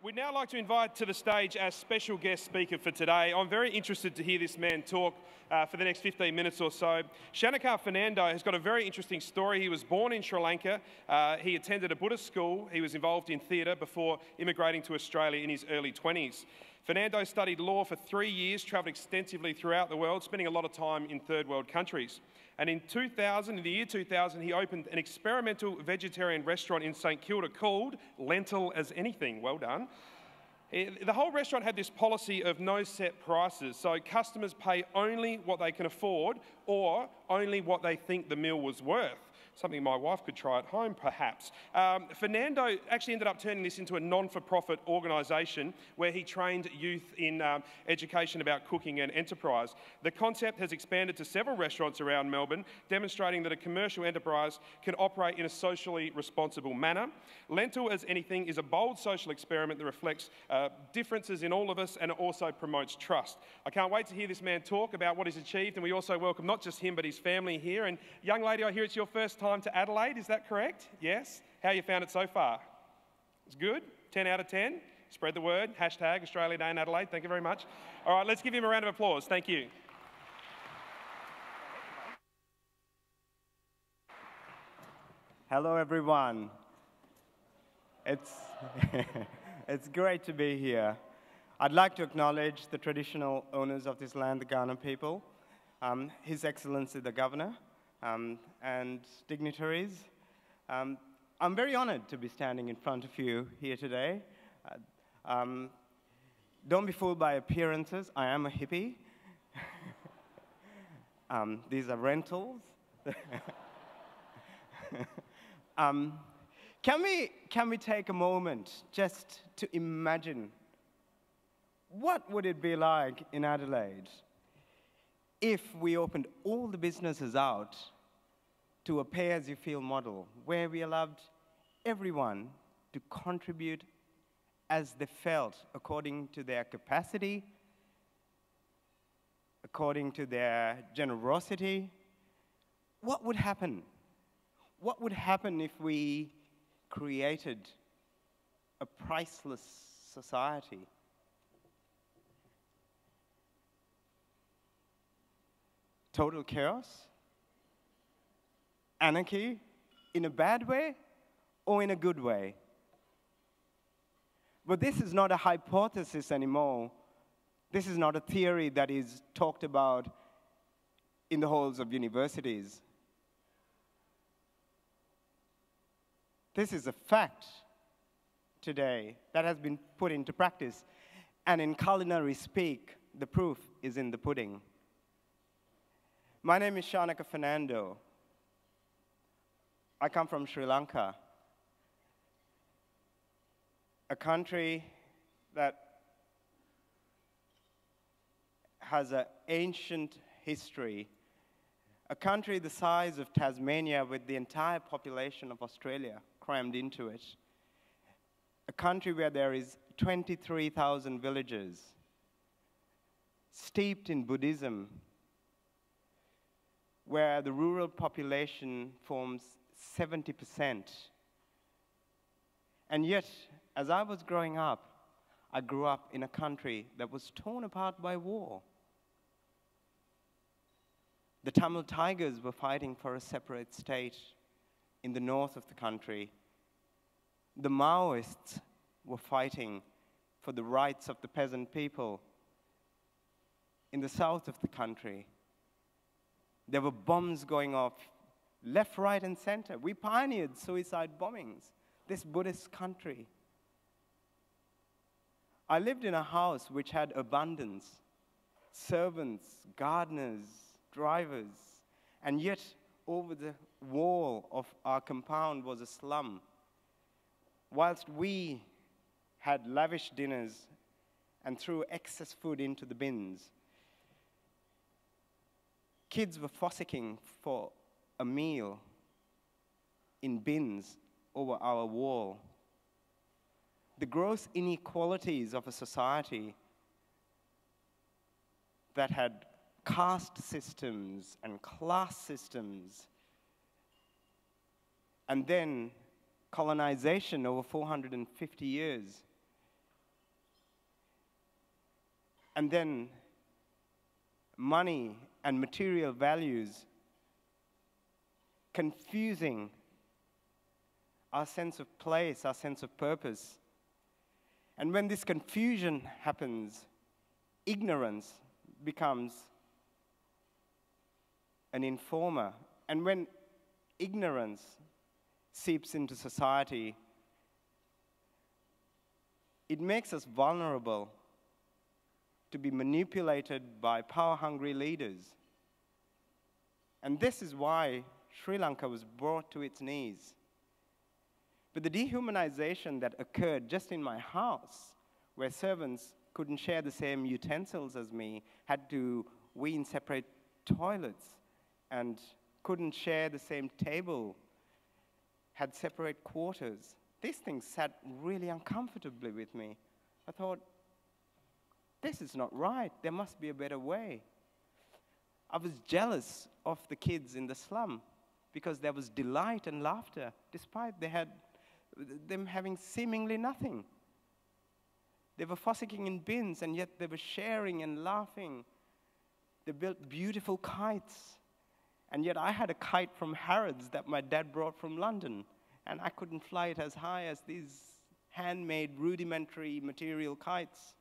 We'd now like to invite to the stage our special guest speaker for today. I'm very interested to hear this man talk for the next 15 minutes or so. Shanaka Fernando has got a very interesting story. He was born in Sri Lanka. He attended a Buddhist school. He was involved in theatre before immigrating to Australia in his early 20s. Fernando studied law for 3 years, travelled extensively throughout the world, spending a lot of time in third world countries. And in the year 2000, he opened an experimental vegetarian restaurant in St Kilda called Lentil as Anything. Well done. The whole restaurant had this policy of no set prices, so customers pay only what they can afford or only what they think the meal was worth. Something my wife could try at home, perhaps. Fernando actually ended up turning this into a non-for-profit organisation where he trained youth in education about cooking and enterprise. The concept has expanded to several restaurants around Melbourne, demonstrating that a commercial enterprise can operate in a socially responsible manner. Lentil as Anything is a bold social experiment that reflects differences in all of us and it also promotes trust. I can't wait to hear this man talk about what he's achieved, and we also welcome not just him but his family here. And young lady, I hear it's your first time to Adelaide, is that correct? Yes? How you found it so far? It's good? 10 out of 10? Spread the word. Hashtag Australia Day in Adelaide. Thank you very much. All right, let's give him a round of applause. Thank you. Hello, everyone. It's great to be here. I'd like to acknowledge the traditional owners of this land, the Kaurna people, His Excellency the Governor, and dignitaries. I'm very honored to be standing in front of you here today. Don't be fooled by appearances. I am a hippie. These are rentals. Can we take a moment just to imagine what would it be like in Adelaide if we opened all the businesses out to a pay-as-you-feel model, where we allowed everyone to contribute as they felt, according to their capacity, according to their generosity? What would happen? What would happen if we created a priceless society? Total chaos? Anarchy? In a bad way or in a good way? But this is not a hypothesis anymore. This is not a theory that is talked about in the halls of universities. This is a fact today that has been put into practice. And in culinary speak, the proof is in the pudding. My name is Shanaka Fernando. I come from Sri Lanka, a country that has an ancient history, a country the size of Tasmania with the entire population of Australia crammed into it, a country where there is 23,000 villages, steeped in Buddhism, where the rural population forms 70%. And yet, as I was growing up, I grew up in a country that was torn apart by war. The Tamil Tigers were fighting for a separate state in the north of the country. The Maoists were fighting for the rights of the peasant people in the south of the country. There were bombs going off left, right, and center. We pioneered suicide bombings, this Buddhist country. I lived in a house which had abundance, servants, gardeners, drivers, and yet over the wall of our compound was a slum. Whilst we had lavish dinners and threw excess food into the bins, kids were fossicking for a meal in bins over our wall. The gross inequalities of a society that had caste systems and class systems, and then colonization over 450 years, And then money and material values confusing our sense of place, our sense of purpose. And when this confusion happens, ignorance becomes an informer. And when ignorance seeps into society, it makes us vulnerable to be manipulated by power-hungry leaders. And this is why Sri Lanka was brought to its knees. But the dehumanization that occurred just in my house, where servants couldn't share the same utensils as me, had to wee in separate toilets, and couldn't share the same table, had separate quarters. These things sat really uncomfortably with me. I thought, this is not right. There must be a better way. I was jealous of the kids in the slum because there was delight and laughter, despite them having seemingly nothing. They were fossicking in bins, and yet they were sharing and laughing. They built beautiful kites, and yet I had a kite from Harrods that my dad brought from London, and I couldn't fly it as high as these handmade, rudimentary material kites.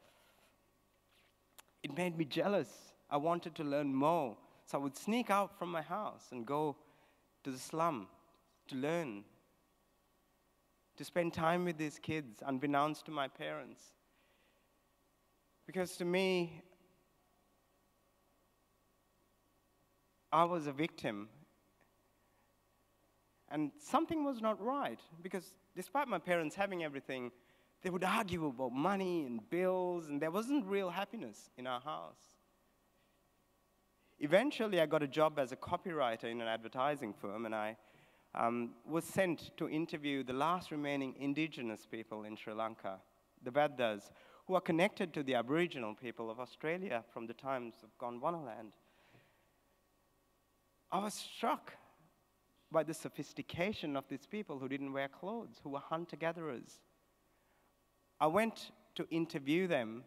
It made me jealous. I wanted to learn more, so I would sneak out from my house and go to the slum to learn, to spend time with these kids, unbeknownst to my parents. Because to me, I was a victim. And something was not right, because despite my parents having everything, they would argue about money and bills, and there wasn't real happiness in our house. Eventually, I got a job as a copywriter in an advertising firm, and I was sent to interview the last remaining indigenous people in Sri Lanka, the Vaddas, who are connected to the Aboriginal people of Australia from the times of Gondwanaland. I was struck by the sophistication of these people who didn't wear clothes, who were hunter-gatherers. I went to interview them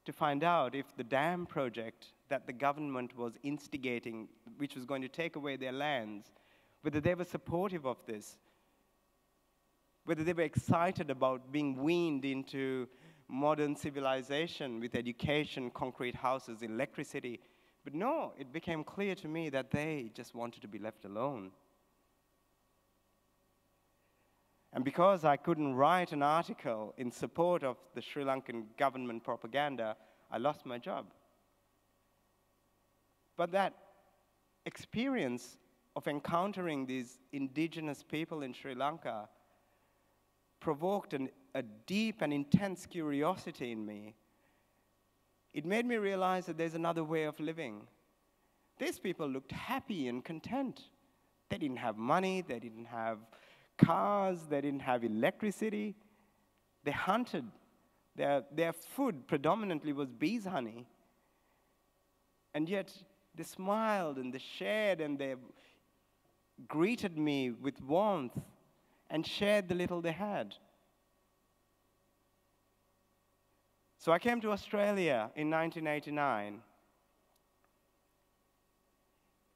to find out if the dam project that the government was instigating, which was going to take away their lands, whether they were supportive of this, whether they were excited about being weaned into modern civilization with education, concrete houses, electricity. But no, it became clear to me that they just wanted to be left alone. And because I couldn't write an article in support of the Sri Lankan government propaganda, I lost my job. But that experience of encountering these indigenous people in Sri Lanka provoked a deep and intense curiosity in me. It made me realize that there's another way of living. These people looked happy and content. They didn't have money, they didn't have cars, they didn't have electricity. They hunted. Their food predominantly was bees' honey. And yet they smiled and they shared and they greeted me with warmth and shared the little they had. So I came to Australia in 1989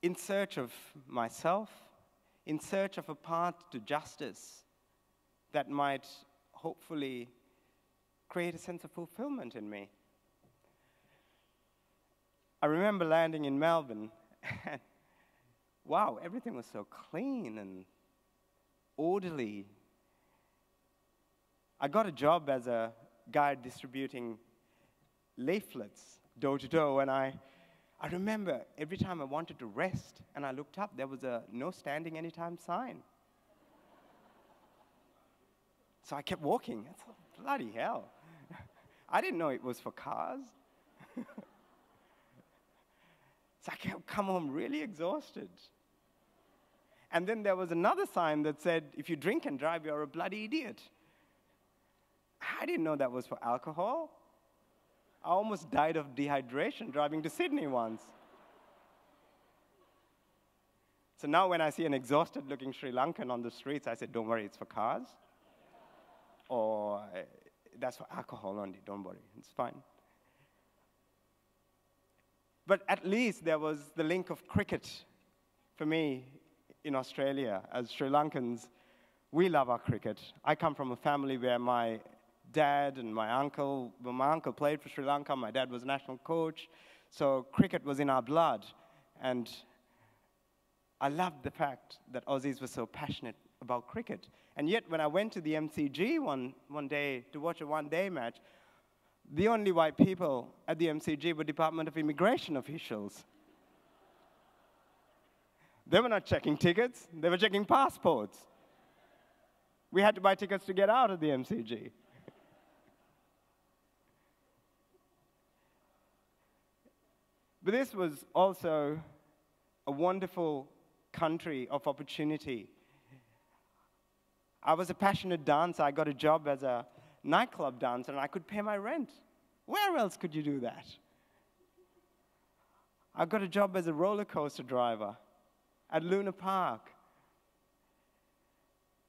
in search of myself, in search of a path to justice that might hopefully create a sense of fulfillment in me. I remember landing in Melbourne, and wow, everything was so clean and orderly. I got a job as a guy distributing leaflets door to door, and I remember every time I wanted to rest and I looked up, there was a no standing anytime sign. So I kept walking. I thought, bloody hell. I didn't know it was for cars. So I kept come home really exhausted. And then there was another sign that said, if you drink and drive, you're a bloody idiot. I didn't know that was for alcohol. I almost died of dehydration driving to Sydney once. So now when I see an exhausted-looking Sri Lankan on the streets, I say, don't worry, it's for cars. Or that's for alcohol only, don't worry, it's fine. But at least there was the link of cricket for me in Australia. As Sri Lankans, we love our cricket. I come from a family where my dad and my uncle played for Sri Lanka, my dad was national coach, so cricket was in our blood. And I loved the fact that Aussies were so passionate about cricket. And yet, when I went to the MCG one day to watch a one-day match, the only white people at the MCG were Department of Immigration officials. They were not checking tickets, they were checking passports. We had to buy tickets to get out of the MCG. But this was also a wonderful country of opportunity. I was a passionate dancer. I got a job as a nightclub dancer, and I could pay my rent. Where else could you do that? I got a job as a roller coaster driver at Luna Park.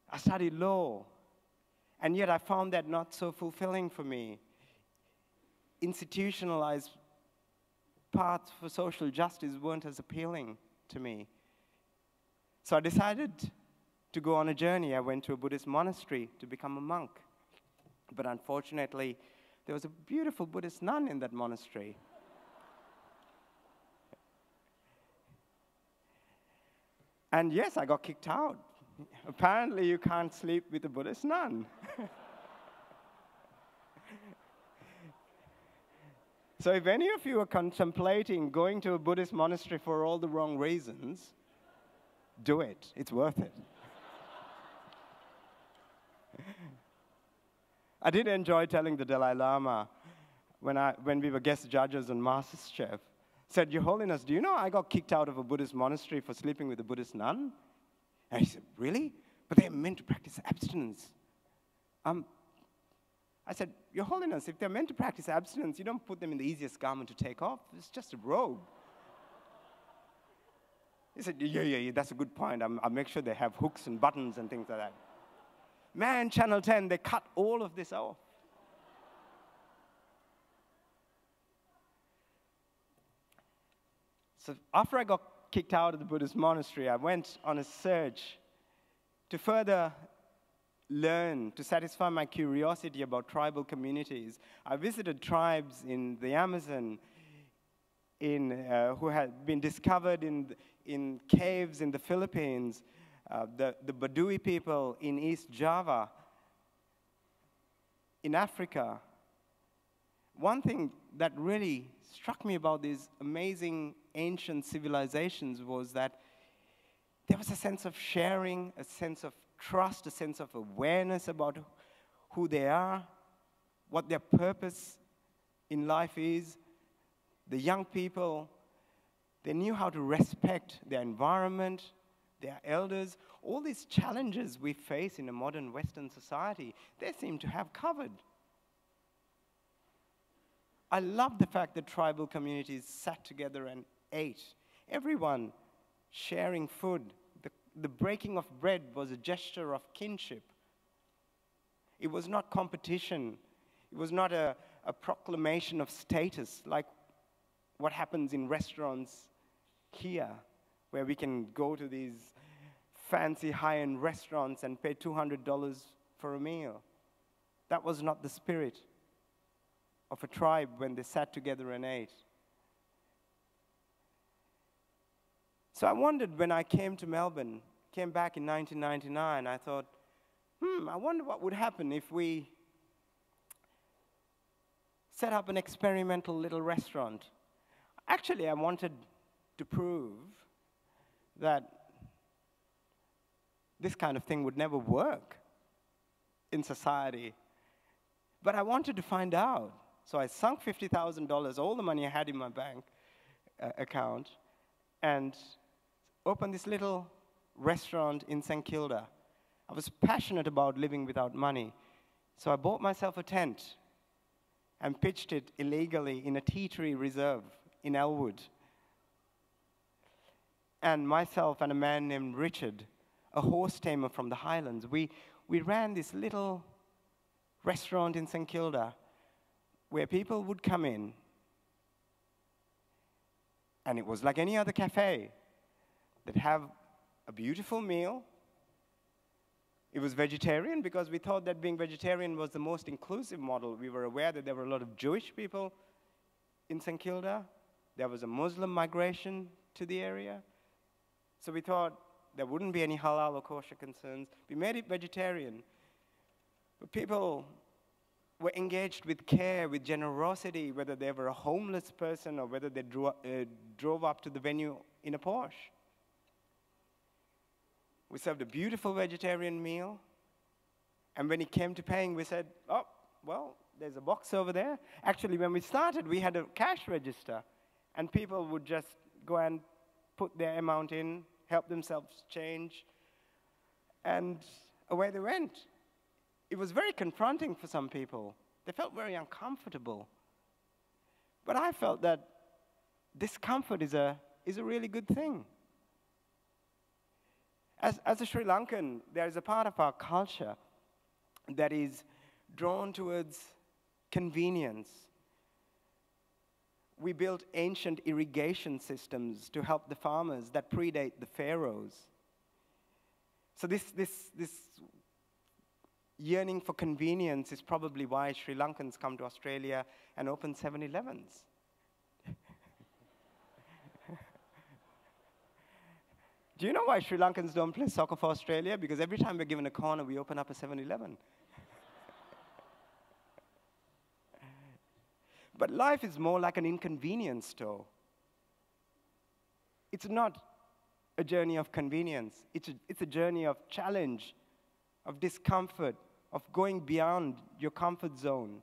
I studied law, and yet I found that not so fulfilling for me. Institutionalized paths for social justice weren't as appealing to me. So I decided to go on a journey. I went to a Buddhist monastery to become a monk. But unfortunately, there was a beautiful Buddhist nun in that monastery. And yes, I got kicked out. Apparently, you can't sleep with a Buddhist nun. So if any of you are contemplating going to a Buddhist monastery for all the wrong reasons, do it. It's worth it. I did enjoy telling the Dalai Lama when we were guest judges on MasterChef, said, Your Holiness, do you know I got kicked out of a Buddhist monastery for sleeping with a Buddhist nun? And he said, really? But they're meant to practice abstinence. I said, Your Holiness, if they're meant to practice abstinence, you don't put them in the easiest garment to take off. It's just a robe. He said, yeah, that's a good point. I'll make sure they have hooks and buttons and things like that. Man, Channel 10, they cut all of this off. So after I got kicked out of the Buddhist monastery, I went on a search to further learn, to satisfy my curiosity about tribal communities. I visited tribes in the Amazon who had been discovered in caves in the Philippines, the Badui people in East Java, in Africa. One thing that really struck me about these amazing ancient civilizations was that there was a sense of sharing, a sense of trust, a sense of awareness about who they are, what their purpose in life is. The young people, they knew how to respect their environment, their elders. All these challenges we face in a modern Western society, they seem to have covered. I love the fact that tribal communities sat together and ate. Everyone sharing food. The breaking of bread was a gesture of kinship. It was not competition. It was not a proclamation of status like what happens in restaurants here, where we can go to these fancy high-end restaurants and pay $200 for a meal. That was not the spirit of a tribe when they sat together and ate. So I wondered when I came to Melbourne, came back in 1999, I thought, I wonder what would happen if we set up an experimental little restaurant. Actually, I wanted to prove that this kind of thing would never work in society. But I wanted to find out. So I sunk $50,000, all the money I had in my bank account, and opened this little restaurant in St. Kilda. I was passionate about living without money. So I bought myself a tent and pitched it illegally in a tea tree reserve in Elwood. And myself and a man named Richard, a horse tamer from the Highlands, we ran this little restaurant in St. Kilda where people would come in And it was like any other cafe. They'd have a beautiful meal. It was vegetarian because we thought that being vegetarian was the most inclusive model. We were aware that there were a lot of Jewish people in St. Kilda. There was a Muslim migration to the area. So we thought there wouldn't be any halal or kosher concerns. We made it vegetarian. But people were engaged with care, with generosity, whether they were a homeless person or whether they drove up to the venue in a Porsche. We served a beautiful vegetarian meal. And when it came to paying, we said, oh, well, there's a box over there. Actually, when we started, we had a cash register. And people would just go and put their amount in, help themselves change, and away they went. It was very confronting for some people. They felt very uncomfortable. But I felt that discomfort is a really good thing. As a Sri Lankan, there is a part of our culture that is drawn towards convenience. We built ancient irrigation systems to help the farmers that predate the pharaohs. So this yearning for convenience is probably why Sri Lankans come to Australia and open 7-Elevens. Do you know why Sri Lankans don't play soccer for Australia? Because every time we're given a corner, we open up a 7-Eleven. But life is more like an inconvenience store. It's not a journey of convenience. It's a journey of challenge, of discomfort, of going beyond your comfort zone,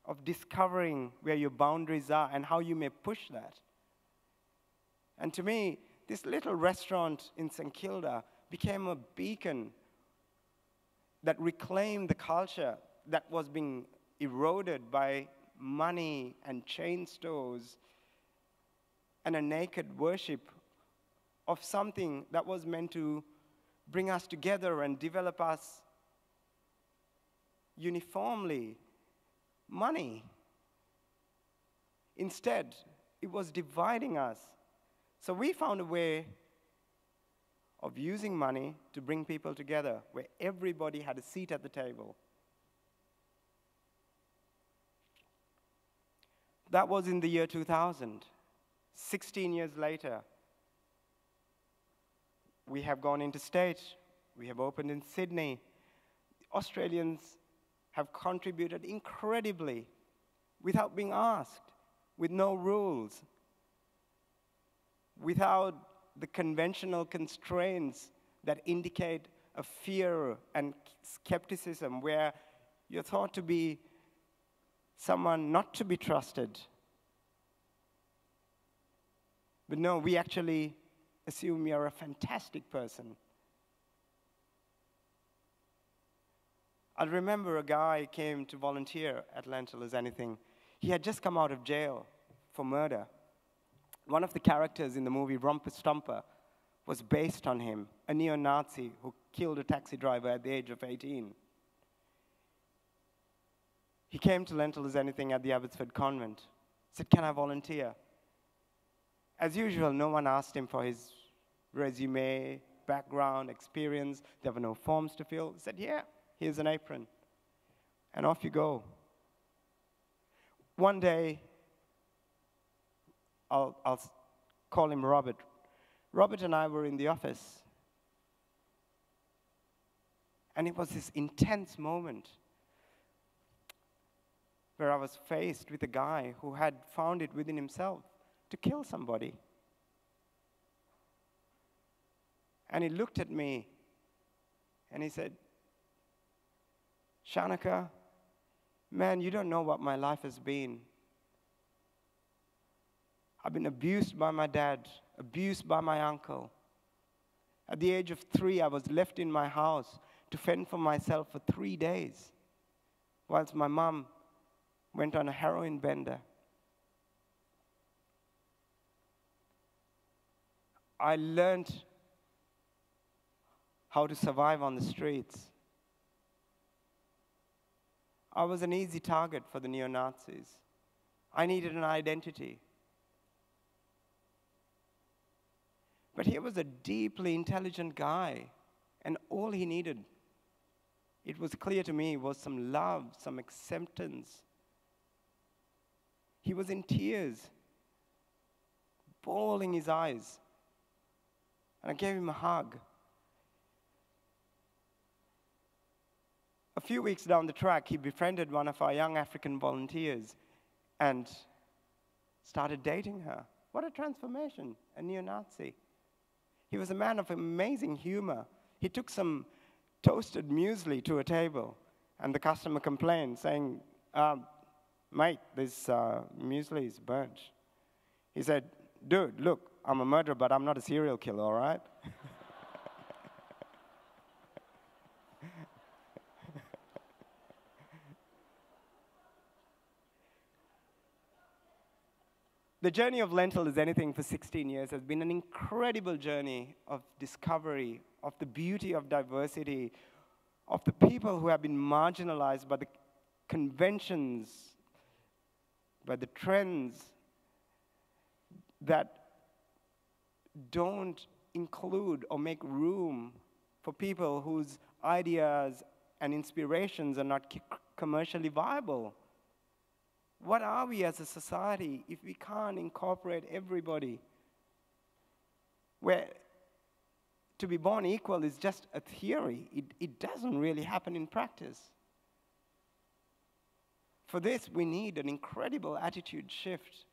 of discovering where your boundaries are and how you may push that. And to me, this little restaurant in St. Kilda became a beacon that reclaimed the culture that was being eroded by money and chain stores and a naked worship of something that was meant to bring us together and develop us uniformly. Money. Instead, it was dividing us. So we found a way of using money to bring people together, where everybody had a seat at the table. That was in the year 2000. 16 years later, we have gone interstate. We have opened in Sydney. Australians have contributed incredibly without being asked, with no rules, without the conventional constraints that indicate a fear and skepticism, where you're thought to be someone not to be trusted. But no, we actually assume you're a fantastic person. I remember a guy came to volunteer at Lentil as Anything. He had just come out of jail for murder. One of the characters in the movie Romper Stomper was based on him, a neo-Nazi who killed a taxi driver at the age of 18. He came to Lentil as Anything at the Abbotsford Convent. Said, can I volunteer? As usual, no one asked him for his resume, background, experience. There were no forms to fill. He said, yeah, here's an apron. And off you go. One day, I'll call him Robert. Robert and I were in the office. And it was this intense moment where I was faced with a guy who had found it within himself to kill somebody. And he looked at me and he said, Shanaka, man, you don't know what my life has been. I've been abused by my dad, abused by my uncle. At the age of 3, I was left in my house to fend for myself for 3 days, whilst my mom went on a heroin bender. I learned how to survive on the streets. I was an easy target for the neo-Nazis. I needed an identity. But he was a deeply intelligent guy, and all he needed, it was clear to me, was some love, some acceptance. He was in tears, bawling his eyes, and I gave him a hug. A few weeks down the track, he befriended one of our young African volunteers and started dating her. What a transformation, a neo-Nazi. He was a man of amazing humor. He took some toasted muesli to a table, and the customer complained, saying, mate, this muesli is burnt. He said, dude, look, I'm a murderer, but I'm not a serial killer, all right? The journey of Lentil Is Anything for 16 years has been an incredible journey of discovery, of the beauty of diversity, of the people who have been marginalized by the conventions, by the trends that don't include or make room for people whose ideas and inspirations are not commercially viable. What are we as a society if we can't incorporate everybody? Where to be born equal is just a theory. It doesn't really happen in practice. For this, we need an incredible attitude shift.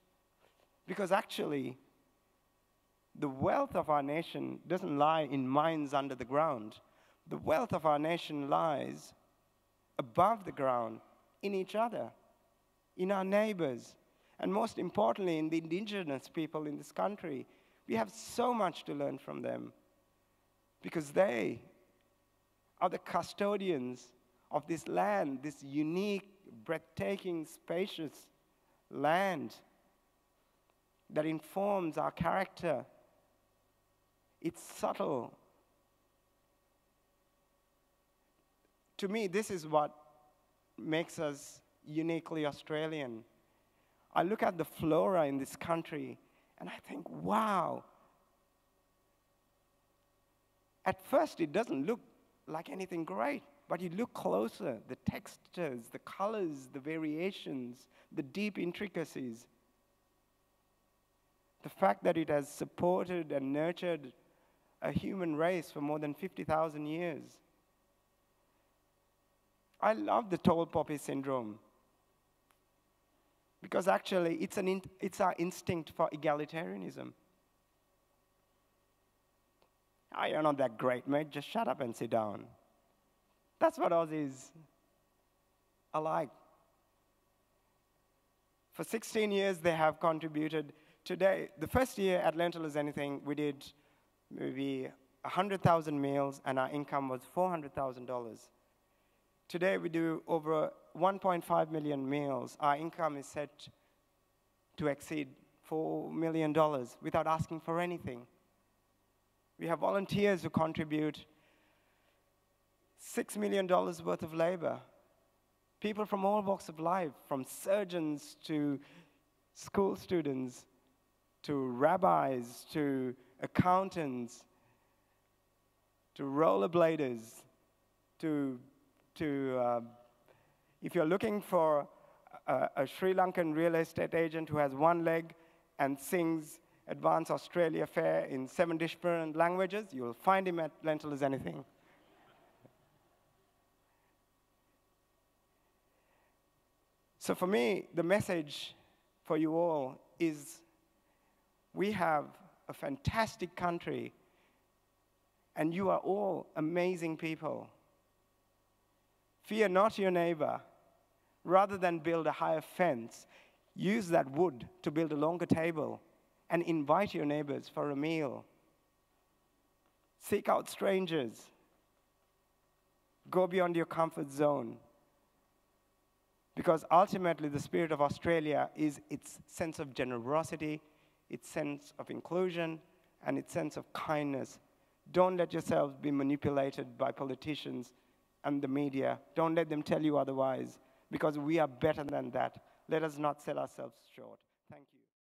Because actually, the wealth of our nation doesn't lie in mines under the ground. The wealth of our nation lies above the ground, in each other, in our neighbors, and most importantly, in the indigenous people in this country. We have so much to learn from them because they are the custodians of this land, this unique, breathtaking, spacious land that informs our character. It's subtle. To me, this is what makes us uniquely Australian. I look at the flora in this country and I think, wow. At first, it doesn't look like anything great, but you look closer, the textures, the colors, the variations, the deep intricacies. The fact that it has supported and nurtured a human race for more than 50,000 years. I love the tall poppy syndrome because actually it's our instinct for egalitarianism. Oh, you're not that great, mate. Just shut up and sit down. That's what Aussies are like. For 16 years, they have contributed. Today, the first year at Lentil Is Anything, we did maybe 100,000 meals, and our income was $400,000. Today, we do over 1.5 million meals. Our income is set to exceed $4 million without asking for anything. We have volunteers who contribute $6 million worth of labor. People from all walks of life, from surgeons to school students, to rabbis, to accountants, to rollerbladers, to if you're looking for a Sri Lankan real estate agent who has one leg and sings Advanced Australia Fair in 7 different languages, you'll find him at Lentil Is Anything. So for me, the message for you all is we have a fantastic country, and you are all amazing people. Fear not your neighbor. Rather than build a higher fence, use that wood to build a longer table and invite your neighbors for a meal. Seek out strangers. Go beyond your comfort zone. Because ultimately, the spirit of Australia is its sense of generosity, its sense of inclusion, and its sense of kindness. Don't let yourselves be manipulated by politicians and the media. Don't let them tell you otherwise. because we are better than that. Let us not sell ourselves short. Thank you.